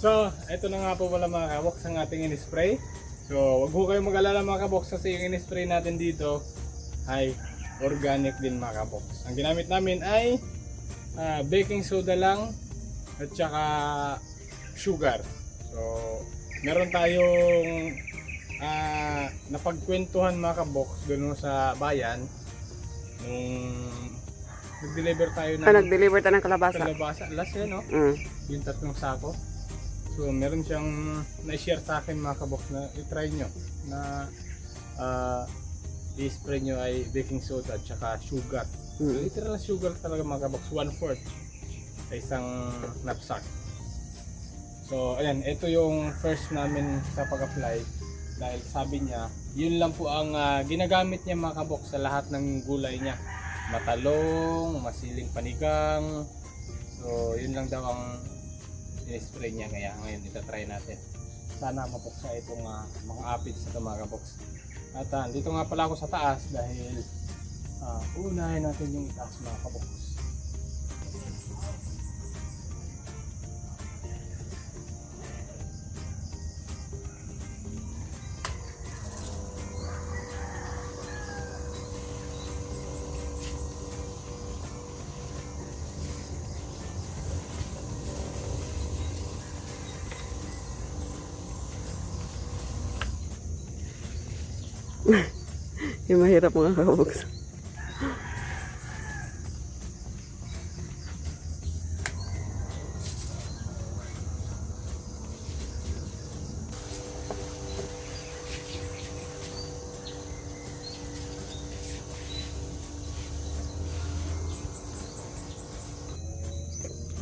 So, ito na nga po pala mga kabox ang ating in-spray. So, wag ho kayong mag-alala mga kabox kasi yung in-spray natin dito ay organic din mga kabox. Ang ginamit namin ay baking soda lang at saka sugar. So, meron tayong napagkwentuhan mga kabox doon sa bayan nung nag-deliver tayo ng Nag-deliver tayo ng kalabasa. last yan, no? Yung 3 sako. So meron siyang na-share sa akin mga kabox na i-try nyo na i-spray nyo ay baking soda at saka sugar. Literal sugar talaga mga kabox, 1/4 sa isang knapsack. So ayan, ito yung first namin sa pag-apply dahil sabi niya yun lang po ang ginagamit niya mga kabox sa lahat ng gulay niya. Matalong, masiling panigang, so yun lang daw ang in-spray niya, kaya ngayon itatry natin. Sana mapuksa itong mga aphids sa mga kabox. At dito nga pala ako sa taas dahil unahin natin yung itaas mga kabox. Yung mahirap mga kabox.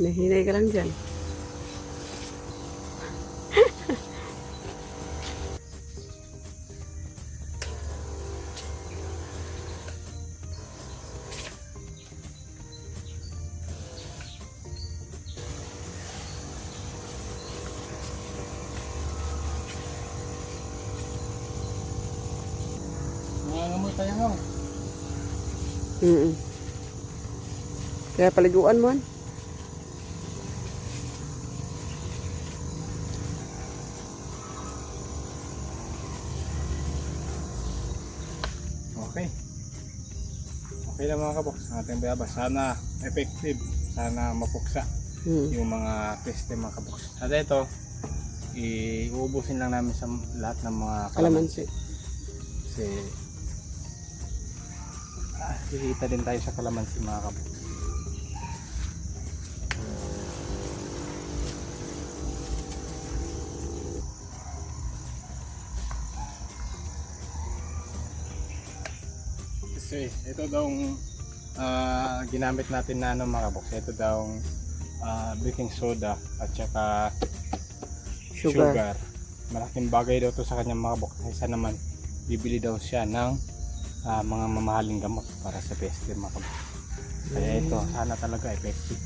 Nahinay ka lang dyan. Nangangamoy tayo nga. Kaya paliguan mo. Okay. Okay na mga kabox ang ating bayabas. Sana effective, sana mapuksa yung mga peste mga kabox. At ito, iuubusin lang namin sa lahat ng mga Kalamansi. Kasi kikita din tayo sa kalamansi mga kabox. Kasi ito daw ginamit natin na mga kabox. Ito daw baking soda at saka sugar. Malaking bagay daw to sa kanyang mga kabox. Kaysa naman bibili daw siya ng mga mamahaling gamot para sa peste mga kabox. Kaya ito sana talaga effective.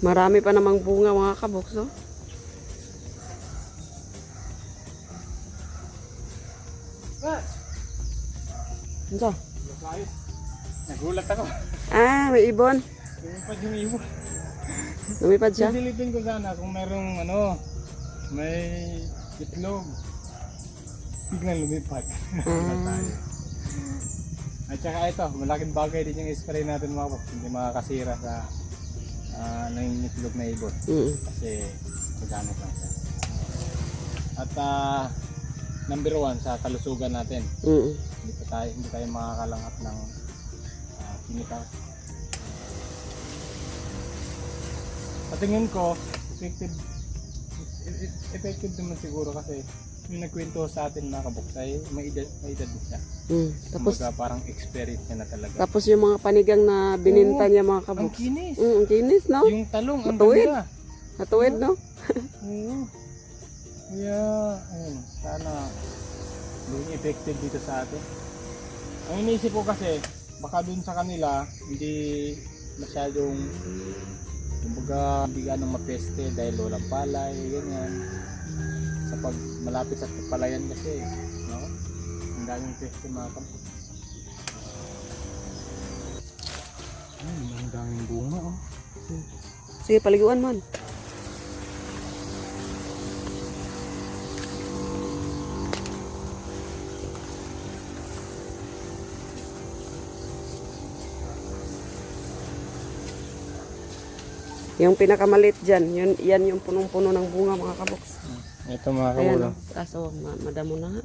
Marami pa namang bunga mga kabox, oh. Ano? Nagulat ako. May ibon. Lumipad yung ibon. Lumipad siya. Silipin ko sana kung merong may itlog. Biglang lumipad. At saka ito, malaking bagay din yung spray natin mga kabox. Hindi makakasira sa nangingitlog na ibon. Kasi magamit lang siya. At number 1 sa kalusugan natin. Hindi tayo makakalangat ng chemical. Sa tingin ko, effective naman siguro kasi yung nagkwento sa atin mga kabox ay may edad din siya. Tapos kumbaga, parang experience niya na talaga. Tapos yung mga panigang na bininta niya mga kabox. Ang kinis. Ang kinis, no? Yung talong, ang Matuwid. ganda. Matuwid, no? Oo. Kaya, ayun, sana maging effective dito sa atin. Ang iniisip ko kasi, baka dun sa kanila, hindi masyadong, kumbaga, hindi ganong mapeste dahil walang palay, ganyan. Sa pag malapit sa palayan kasi, no? Ang daming peste mga kapatid. Ang daming bunga, oh. Sige, paliguan mo. Yung pinakamalit dyan, yan yung punong-puno ng bunga mga kaboks. Ito mga Ayan, kabulo. kaso madamo na nga.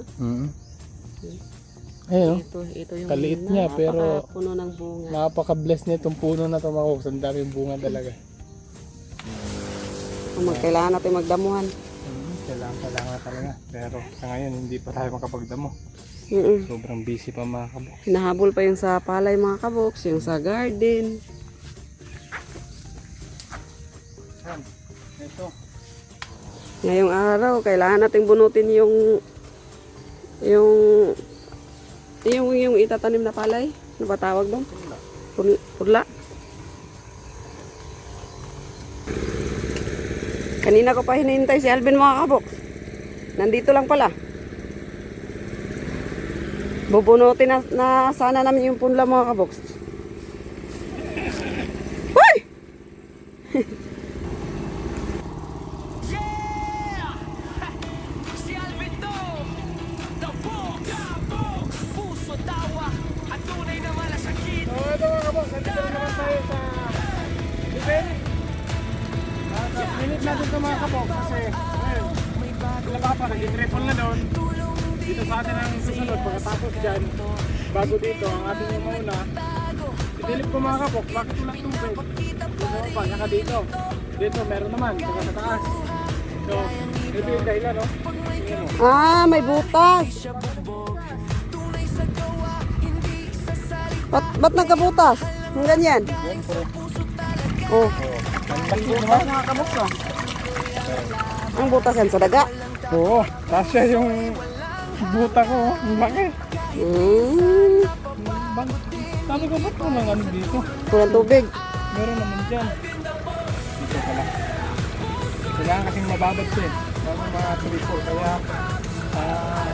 Ayun, oh. Ito yung Kaliit niya, pero puno ng bunga. napaka-bless nitong puno na ito mga kabuks. Ang daming bunga talaga. Kailangan natin magdamuhan. Kailangan talaga. Pero sa ngayon, hindi pa tayo makapagdamo. Sobrang busy pa mga kabuks. Hinahabol pa yung sa palay mga kaboks, yung sa garden. Ito. Ngayong araw, kailangan nating bunutin yung itatanim na palay. Ano ba tawag doon? Pudla. Kanina ko pa hinihintay si Alvin mga kaboks. Nandito lang pala. Bubunutin na sana namin yung punla mga kaboks. Hoy! Si Alvin to! Tabok! Tabok! Puso, tawa at tunay na malasakit. So ito mga kaboks, nandito na naman tayo sa event. Minute natin ito mga kaboks kasi ngayon, wala pa pa, nag-triple na doon. Dito sa atin ang susunod, pagkatapos dyan, bago dito, ang ating yung mauna. Idilip ko mga kaboks, bakit walang tubig? Dito pa, saka dito. Dito meron naman, saka sa taas. So, ito yung dahilan, no? Tingnan mo. May butas. Ba't nagkabutas? Ang ganyan. Siyempre. Oh, Ang butas mga kaboks, no? ang butas yan sa daga. Oo, tasya yung buta ko, oh. Ang laki. Sabi ko, ba't walang ano dito? Kulang tubig. Meron naman dyan. Dito pala. Kailangan kasing mababad siya. Bago mga tripo. Kaya,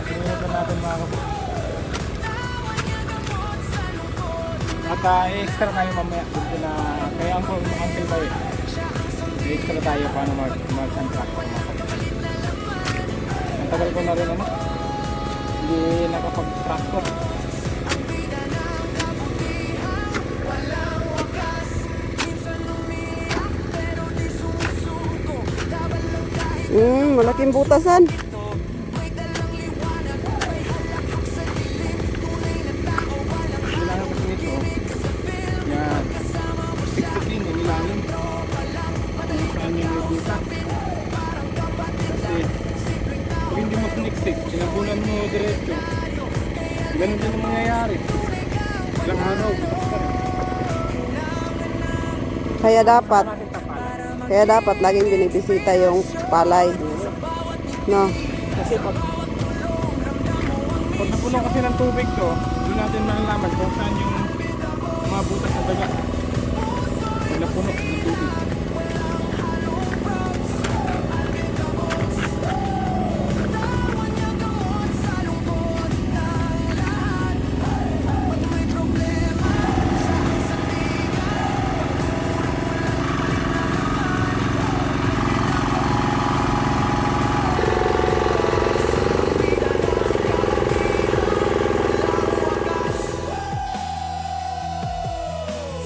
sinunod natin mga kapatid. At extra tayo mamaya. Dito na, kaya ang uncle tayo. Extra tayo paano mag-contractor mga kapatid. Ang tagal ko na rin ano. Hindi nakapag-tractor. Malaking butasan. Kailangan kasi nito. Yan. 16 yung ilalim. Kung saan yung buta. Kasi pag hindi mo siniksik, sinabunan mo diretso. Ganun din ang mangyayari. Ilang araw. Kaya dapat laging binibisita yung palay. No. Kasi pag napuno kasi ng tubig to, doon natin malalaman kung saan yung mga butas sa daga. Pag napuno ng tubig.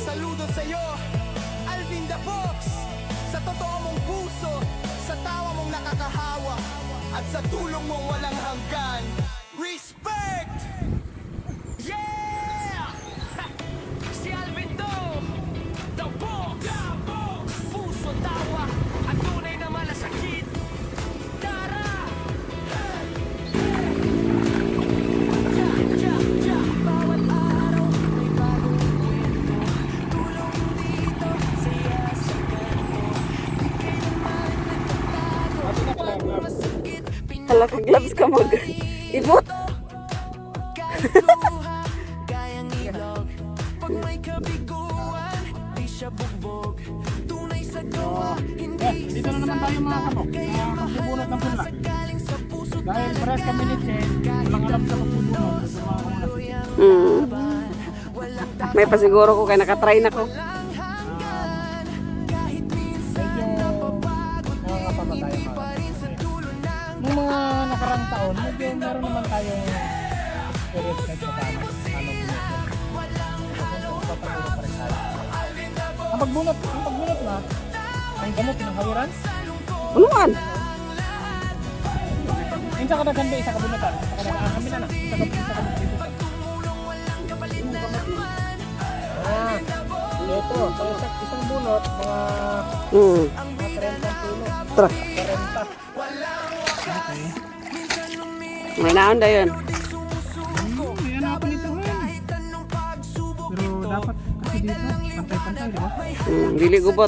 Saludo sa'yo, Alvin the Fox. Sa totoo mong puso, sa tawa mong nakakahawa, at sa tulong mong walang hanggan. Respect! Yeah! Si Alvin to! The Fox! Puso, tawa at tunay na malasakit. Tara! Bawat araw may bagong kwento. Tulong dito, saya sa kanto. Di kailanman nagtatago. Masakit, Hala, kag-gloves ka mag-ibot. kahit luha, kahit dito na naman tayo mga kabok. Pagbubunot ng punla. Dahil pares kami ni Che, walang alam sa pagbubunot. Tuturuan ko muna si May pasiguro ko kaya nakatry na ko. medyo nakakapapatay mga. Nung mga nakarang taon, medyo meron naman tayong experience na sa ano bunot. Ang pagbunot na, ang gamot ng hawiran. Unuan. Minsan kada ganda isa kabunutan. Isa kada kami na na. Isa kabunutan dito. Ito, sa isang bunot, mga 30 kilo. 40. Okay. May naanda yun. May ano ako nito pero dapat kasi dito, pantay-pantay, di ba? Dili gubot.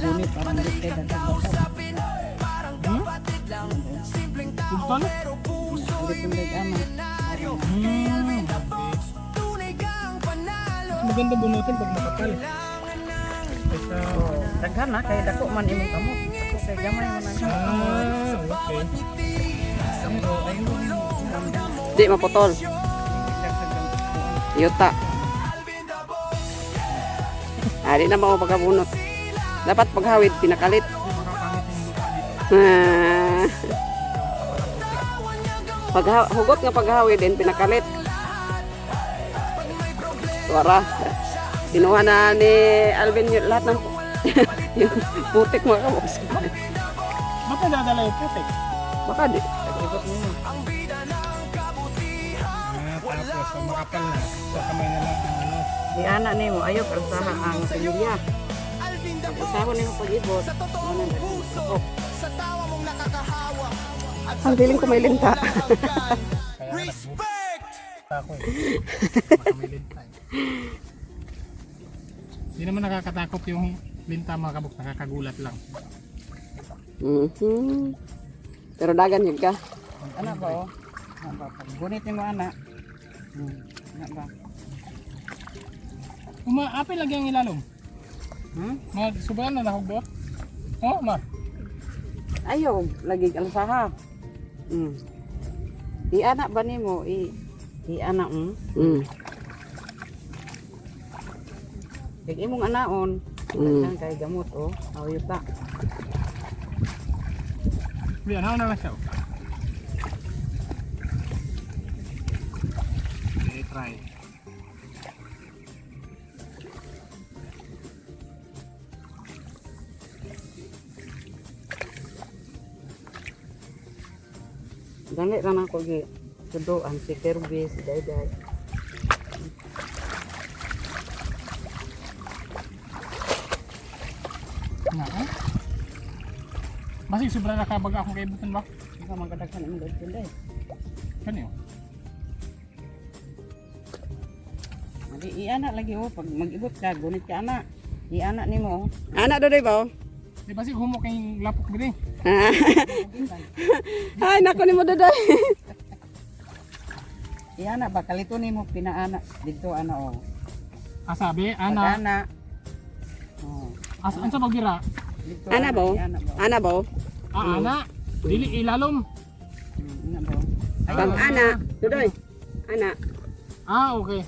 Gunit, parang lifted ang Pugtol? Mas maganda bunutin pag makapal. Kaysa... Daghan na kay dako man imong kamot. Ako kay gamay man ang okay. Di maputol. Yuta. Di na mo pagkabunot. Dapat paghawid pinakalit. Hugot nga paghawid din pinakalit. Wara. Kinuha na ni Alvin yung lahat ng yung putik mga kabos. Ba't nadadala yung putik? Baka di. Tapos makapal na. Sa kamay na lang ang ano. di ana nimo ayo kalsaha ang pamilya. Usaho nimo pag-ibot. Sa tawa mong nakakahawa at Ang feeling ko may linta. respect. Ako eh. Makamilid tayo. Hindi naman nakakatakot yung linta mga kabuk. Nakakagulat lang. Pero dagan yun ka. Ana ba oh? Ana ba? Gunit nimo ana. Ana ba? Apil lagi ang ilalom. Subayan na nahugdot. Oh, ma. Ayo lagi kalsaha. Di ana ba nimo i ana Kay imong anaon, daghan kay gamot oh. Awita. Hindi, ano na siya. Okay, try. Dali ra na ko gi tuduan si Kirby si Dayday. Nga. Masih sobra na kabag akong kaibutan ba? Ikaw magkadaghan imong daghan day. Kanyo. Di iana lagi oh pag mag-ibot ka gunit ka ana. Iana nimo. Anak doon ba? Di ba si humok kayong lapok gini? Ay, naku ni mo daday. Iana ba kalito nimo pinaana dito ana oh. Sabi, Pag ana. ana. Oh. An sa pagira? Dito Ana ba? Ana ba? Ana ba? Ana. Dili ilalom. Ana ba? Pag ana, dodoy. Ana. Okay.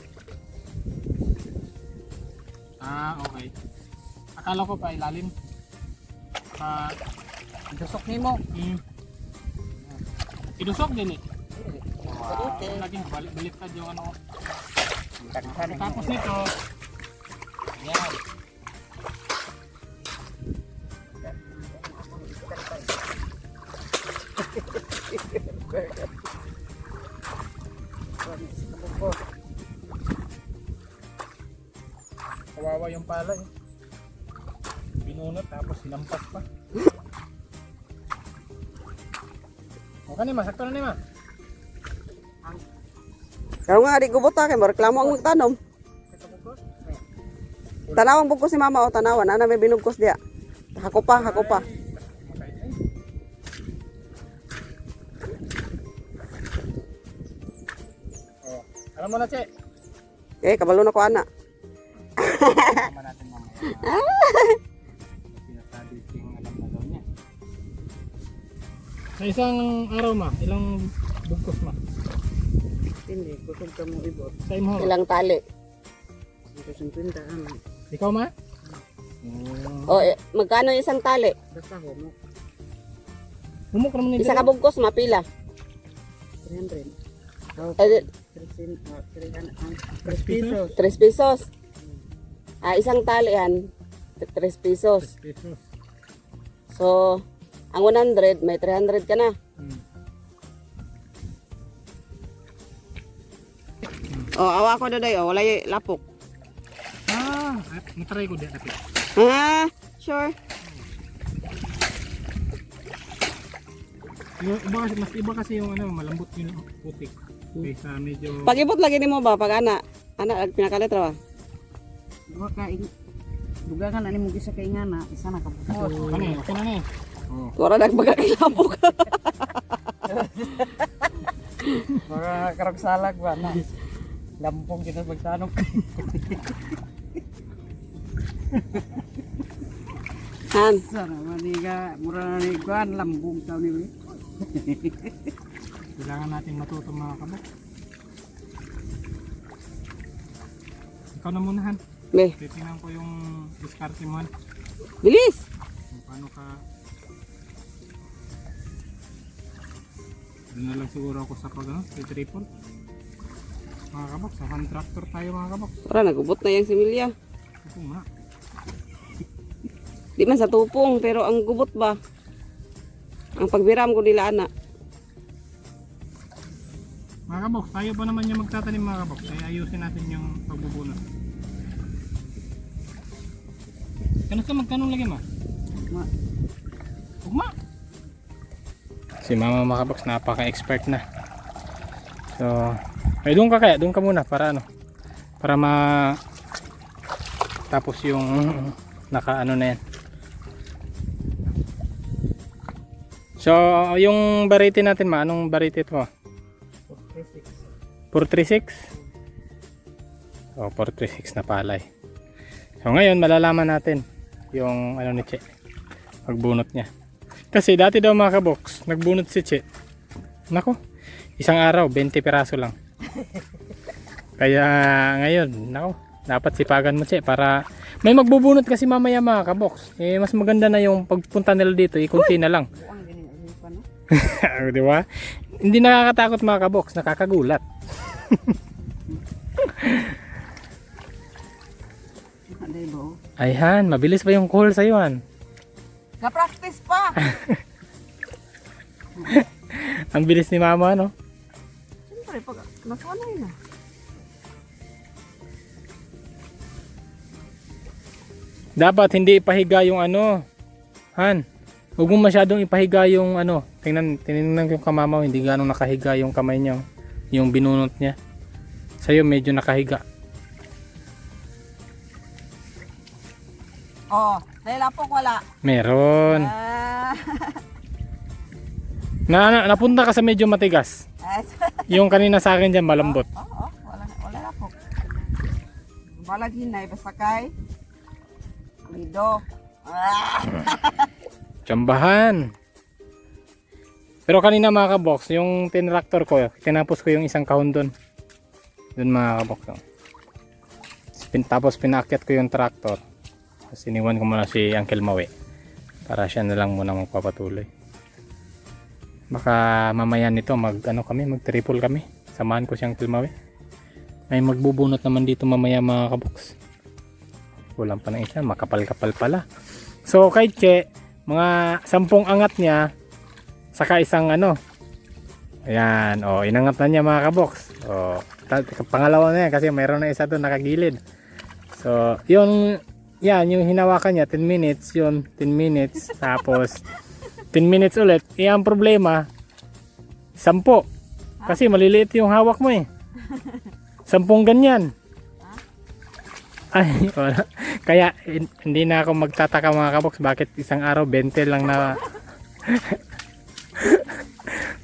Okay. Akala ko pa ilalim. Dusok nimo. Idusok din eh. Kadite. Laging baliktad yung ano. Daghan Tapos nito, yan. Kawawa yung pala eh. Binunot tapos hinampas pa. O kanima, sakto na nima. Kaya nga di gubot kay mo reklamo ang magtanom. Tanawang bugkos si mama o tanawan ana may binugkos diya. Hako pa. Alam mo na, Che. Eh, kabalo na ko ana. Tama natin mamaya. Sinasabi yung alam na daw niya. Sa isang araw ma, ilang bugkos ma? Hindi, kusog ka mo ibot. Sa imo. Ilang tali. 150 ano. Ikaw ma? O, magkano isang tali? Basta homo. Humok naman nito. Isa ka bugkos, mapila. 300. Oh, Eh, 3 pesos. 3 pesos. Ah, isang tali yan, 3 pesos. Pesos. So, ang 100, may 300 ka na. Oh, awa ko daday, oh, wala yung lapok. Ah, natry ko din ate. Ah, sure. Mas iba kasi yung ano, malambot yung putik. Kaysa medyo... Pag-ibot lagi ni mo ba? Pag ana pinakaletra ba? Duha ka dugangan ani mo gisa kay ngana, isa na ka. Kani, okay na ni. Oh. Wala nagbaga kay lapok. Mga karog salag ba na. Lampong kita pagtanong. Han, Sana maniga mura na ni kuan lambong taw ni. Kailangan natin matuto mga kabok. Ikaw na muna Han. be, Titingnan ko yung diskarte mo Han. bilis. Kung paano ka... Doon na lang siguro ako sa pag ano, triple. Mga kabok, sa hand tractor tayo mga kabok. Wala nagubot na yung similya. Ito nga. Di man sa tupong, pero ang gubot ba? Ang pagbiram ko nila ana. Mga kabok, tayo pa naman yung magtatanim mga kabok. Kaya ayusin natin yung pagbubunot. Magkano lagi ma? Ma. Ugma! Si mama mga kabok, napaka-expert na. So, ay doon ka kaya, doon ka muna para ano? Para tapos yung naka-ano na yan. So, yung variety natin ma, anong variety ito? 436. Oh, 436 na palay. So ngayon malalaman natin yung ano ni Che, pagbunot niya. Kasi dati daw mga kaboks, nagbunot si Che. Nako, isang araw 20 piraso lang. Kaya ngayon, nako, dapat sipagan mo Che para may magbubunot kasi mamaya mga kaboks. Eh mas maganda na yung pagpunta nila dito, ikunti na lang. Buang gini ani pa no. Di ba? Hindi nakakatakot mga kaboks, nakakagulat. Aday bo. Ayhan, mabilis pa yung call sa'yo Han. Ka-practice pa. Ang bilis ni mama no? Siyempre pag nasanay na. Dapat hindi ipahiga yung ano, Han. Huwag mo masyadong ipahiga yung ano. Tinignan ko yung kamama, hindi ganong nakahiga yung kamay niya. Yung binunot niya. Sa'yo medyo nakahiga. Oh, dahil lapok wala. Meron. Napunta ka sa medyo matigas. Yung kanina sa akin dyan malambot. Oo, wala lapok. Balag hinay, basta kay Lido. Tsambahan. Pero kanina mga kaboks, yung tinraktor ko, tinapos ko yung isang kahon doon. Doon mga kaboks. Tapos pinakyat ko yung traktor. Tapos iniwan ko muna si Uncle Mawe. Para siya na lang muna magpapatuloy. Baka mamaya nito mag triple kami. Samahan ko si Uncle Mawe. May magbubunot naman dito mamaya mga kaboks. Kulang pa ng isa, makapal-kapal pala. So kay Che, mga 10 angat niya, saka isang ano. Ayan, oh, inangat na niya mga kaboks. Oh, pangalawa na yan kasi mayroon na isa doon nakagilid. So, yun, yan, yung hinawakan niya, 10 minutes, yun, 10 minutes. Tapos, 10 minutes ulit. Ang problema, 10. Kasi maliliit yung hawak mo eh. 10 ganyan. Ay, wala. Kaya hindi na ako magtataka mga kaboks bakit isang araw 20 lang na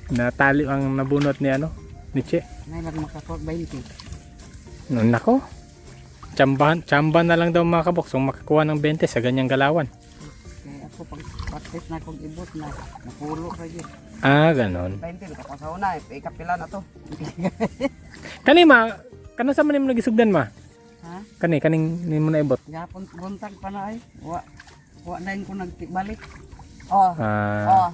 natali ang nabunot ni ano, ni Che. Nay lag maka 20. Noon nako. Tsamba na lang daw mga kaboks kung makakuha ng 20 sa ganyang galawan. Kaya ako pag practice na kong ibot na napulo ra gyud. Ah, ganon. 20 ka pa sa una, ikapila na to. Kani ma, kano sa manim nagisugdan ma? Ha? Kaning ni mo na ibot. Gapon buntag pa na ay. Wa na ko nagbalik. Oh. Ah,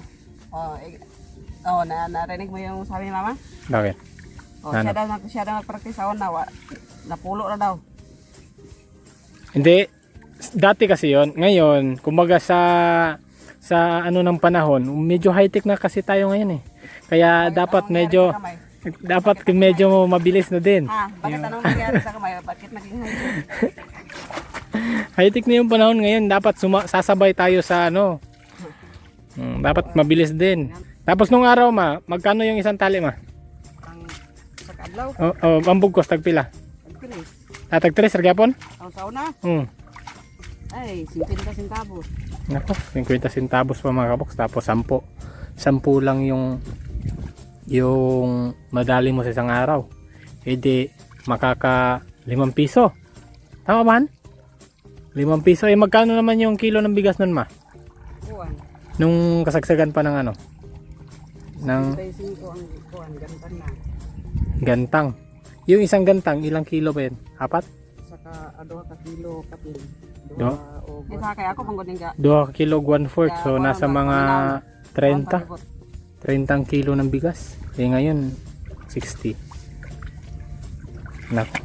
Narinig mo yung sabi ni mama? bakit? Oh, Ano? siya daw nagpractice sa una, napulo na daw. Hindi, dati kasi yon. Ngayon, kumbaga sa ano ng panahon, medyo high-tech na kasi tayo ngayon eh. Kaya dapat medyo mabilis na din. Bakit anong nangyari sa kamay? Bakit naging high-tech? High-tech na yung panahon ngayon, dapat sasabay tayo sa ano. Dapat mabilis din. Tapos nung araw ma, magkano yung isang tali ma? Ang sa kadlaw, Ang bugkos tagpila. nagkinis. Tag 3 gyapon? Ang sa una, ay, 50 centavos. Nako, 50 centavos pa mga kaboks, tapos 10. 10 lang yung madali mo sa isang araw. E di makaka 5 piso. Tama ba? 5 piso. Eh magkano naman yung kilo ng bigas nun ma? Kuan. Nung kasagsagan pa ng ano? Ng 35 ang kuan, gantan na. gantang. Yung isang gantang, ilang kilo ba yun? 4? Saka 2 ka kilo kapin. Do? Isa kaya ako panggoning ga. 2 kilo 1/4. So nasa mga 30. 30 kilo ng bigas. Eh ngayon 60. Nako.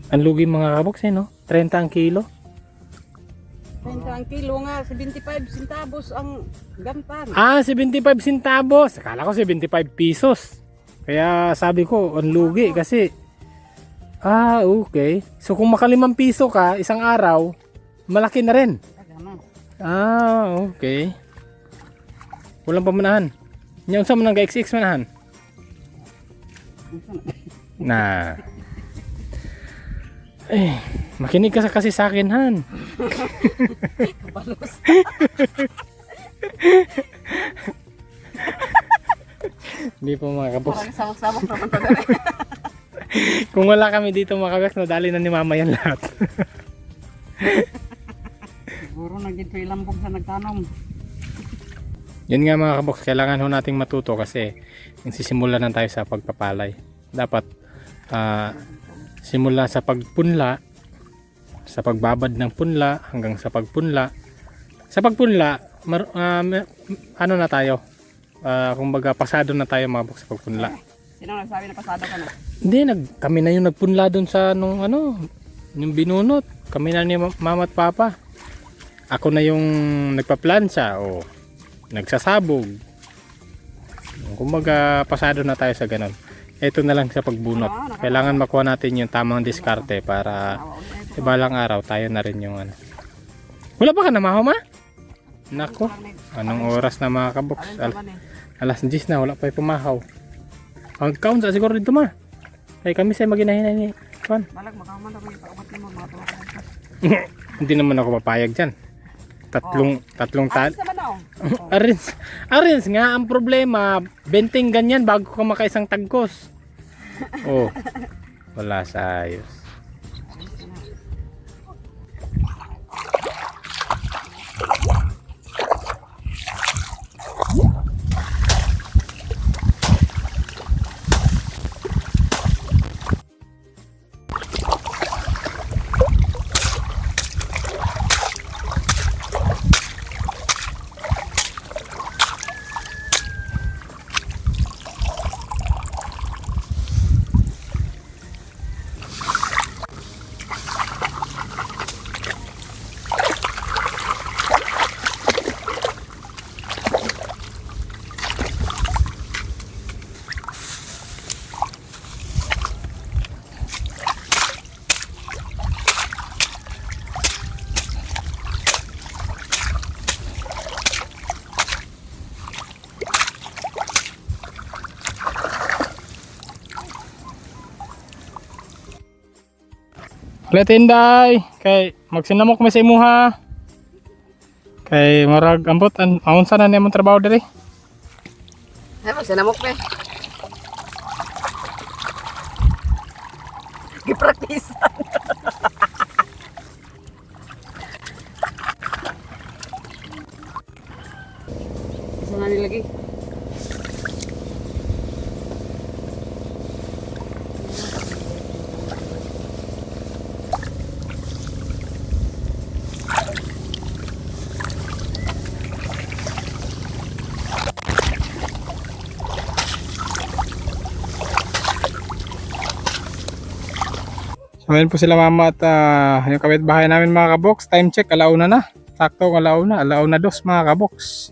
Ang lugi mga kaboks eh no? 30 ang kilo. 30 ang kilo nga, 75 centavos ang gantan. Ah, 75 centavos. Akala ko 75 pesos. Kaya sabi ko, ang lugi kasi. Ah, okay. So kung maka 5 piso ka isang araw, malaki na rin. Ah, okay. Walang pamanahan. Nya unsa man nga XX manahan? Na. Eh, makinig ka kasi sa akin han. Kapalos. Hindi po mga kaboks. Parang samok-samok naman to dali. Kung wala kami dito mga kaboks, nadali na ni mama yan lahat. Siguro naging ko ilambog sa nagtanom. Yun nga mga kaboks, kailangan ho nating matuto kasi nagsisimula na tayo sa pagpapalay. Dapat simula sa pagpunla, sa pagbabad ng punla hanggang sa pagpunla. Sa pagpunla, ano na tayo? Kumbaga pasado na tayo mga kaboks sa pagpunla. Sino nagsabi na pasado ka na? Hindi, kami na yung nagpunla doon sa yung binunot. Kami na ni mama at papa. Ako na yung nagpaplansya o nagsasabog. Kumbaga pasado na tayo sa ganun. Ito na lang sa pagbunot. Kailangan makuha natin yung tamang diskarte para sa balang araw tayo na rin yung ano. Wala pa ka na maho ma? Nako, anong oras na mga kaboks? Alas 10 na, wala pa yung pumahaw. Ang count sa siguro dito ma. Kaya kami sa maginahinay ni Juan. Balag makaman na ko yung pakabat mo mga tuwa. Hindi naman ako papayag dyan. Tatlong Alis naman ako. Arins nga ang problema, benting ganyan bago ka makaisang tagkos. Oh. Wala sa ayos. Kletinday, kay magsinamok mi sa imuha. Kay marag ambot aunsa na nimong trabaho diri? Ay, magsinamok pe. Gipractice. Isa na nilagay. So ayun po sila mama at yung kapitbahay namin mga kabox. Time check, alauna na. Sakto alauna dos mga kabox.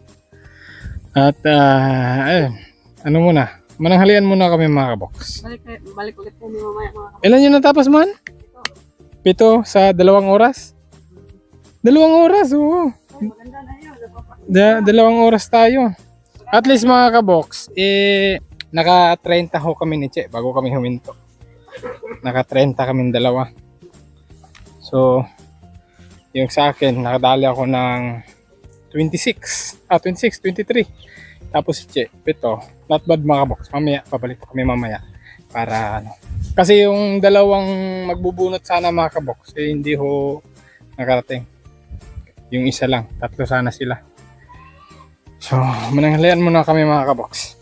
At ayun, ano muna, mananghalian muna kami mga kabox. Balik ulit po ni mamaya mga kapatid. Ilan yung natapos man? 7 sa 2 oras? 2 oras, oo. Maganda na yun. 2 oras tayo. At least mga kabox, naka 30 ho kami ni Che bago kami huminto. Naka 30 kaming dalawa. So, yung sa akin, nakadali ako ng 23. Tapos si Che, 7. Not bad mga kabox. Mamaya, pabalik po kami mamaya. Para ano. Kasi yung dalawang magbubunot sana mga kabox, hindi ho nakarating. Yung isa lang, 3 sana sila. So, mananghalian muna kami mga kabox.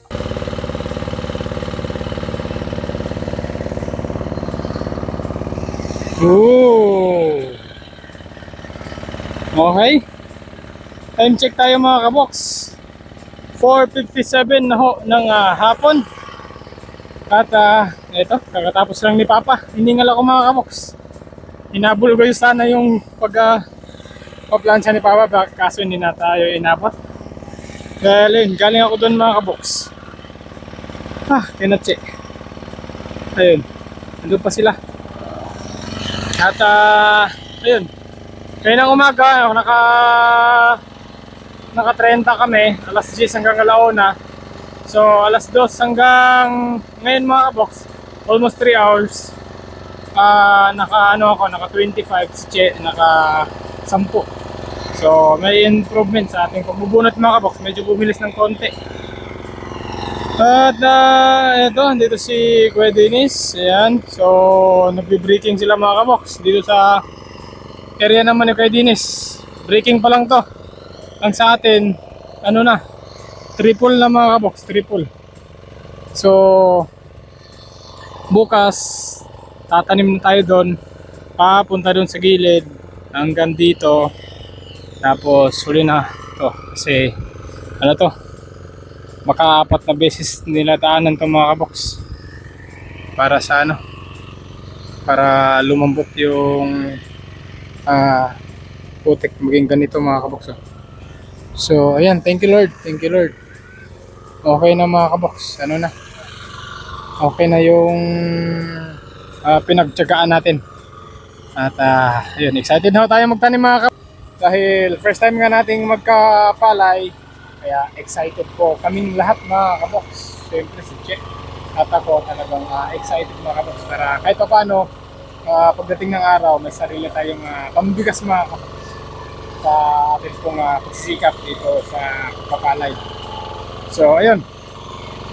Ooh. Okay. Time check tayo mga kabox. 4:57 na ho ng hapon. At ito, kakatapos lang ni Papa. Hiningal ako mga kabox. Hinabol ko yung sana yung pagplansya ni Papa, kaso hindi na tayo inabot. Galing ako doon mga kabox. Kinatse. Ayun, nandun pa sila. At ayun, kaya ng umaga, naka 30 kami, alas 10 hanggang alauna. So alas 2 hanggang ngayon mga kabox, almost 3 hours. Naka 25, si Che naka 10. So may improvement sa ating pagbubunot mga kabox, medyo bumilis ng konti. At ito, dito si Kuya Dennis. Ayan. So nagbe-breaking sila mga kabox dito sa area naman ni Kuya Dennis. Breaking pa lang to. Ang sa atin, ano na, triple na mga kabox, triple. So bukas tatanim na tayo doon, papunta doon sa gilid hanggang dito. Tapos huli na to kasi ano to, baka 4 na beses nila daanan to mga kabox para sa ano, para lumambot yung putik maging ganito mga kabox. So ayan, thank you Lord, thank you Lord. Okay na mga kabox, ano na, okay na yung pinagtyagaan natin. At ayun, excited na tayo magtanim mga kabox dahil first time nga nating magkapalay. Kaya excited po kaming lahat mga kabox. Siyempre si Che at ako talagang excited mga kabox para kahit pa paano pagdating ng araw may sarili tayong pambigas mga kabox sa ating pong pagsisikap dito sa pagpapalay. So ayun,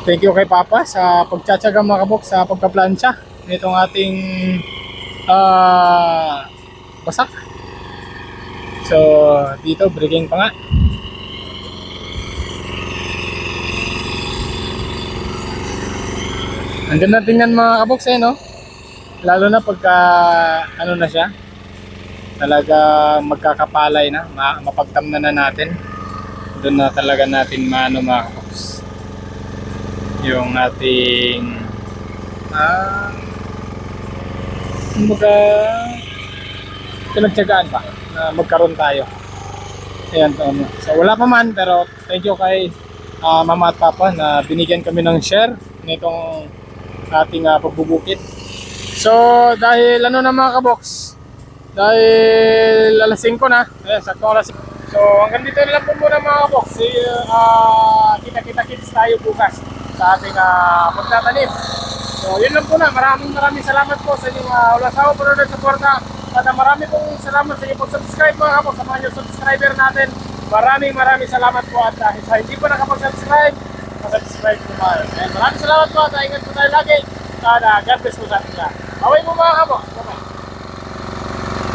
thank you kay Papa sa pagtsatsaga mga kabox sa pagkaplansya nitong ating basak. So dito breaking pa nga. Ang ganda tingnan mga kabox no? Lalo na pagka ano na siya, talaga magkakapalay na, mapagtamnan na natin. Doon na talaga natin maano mga kabox yung ating pinagtyagaan pa na magkaroon tayo. Ayan to. So wala pa man, pero thank you kay Mama at Papa na binigyan kami ng share nitong ating pagbubukid. So dahil ano na mga kabox, dahil alas 5 na, sakto alas 5. So hanggang dito na lang po muna mga kabox. Kita-kits tayo bukas sa ating pagtatanim. So yun lang po na, maraming salamat po sa inyong wala sa panonood at suporta. At marami pong salamat sa inyong pag-subscribe mga kabox, sa mga subscriber natin. Maraming salamat po at sa hindi pa nakapag-subscribe, subscribe po tayo. Maraming salamat po at ingat po tayo lagi. God bless po sa ating lahat. Away mo mga kabox.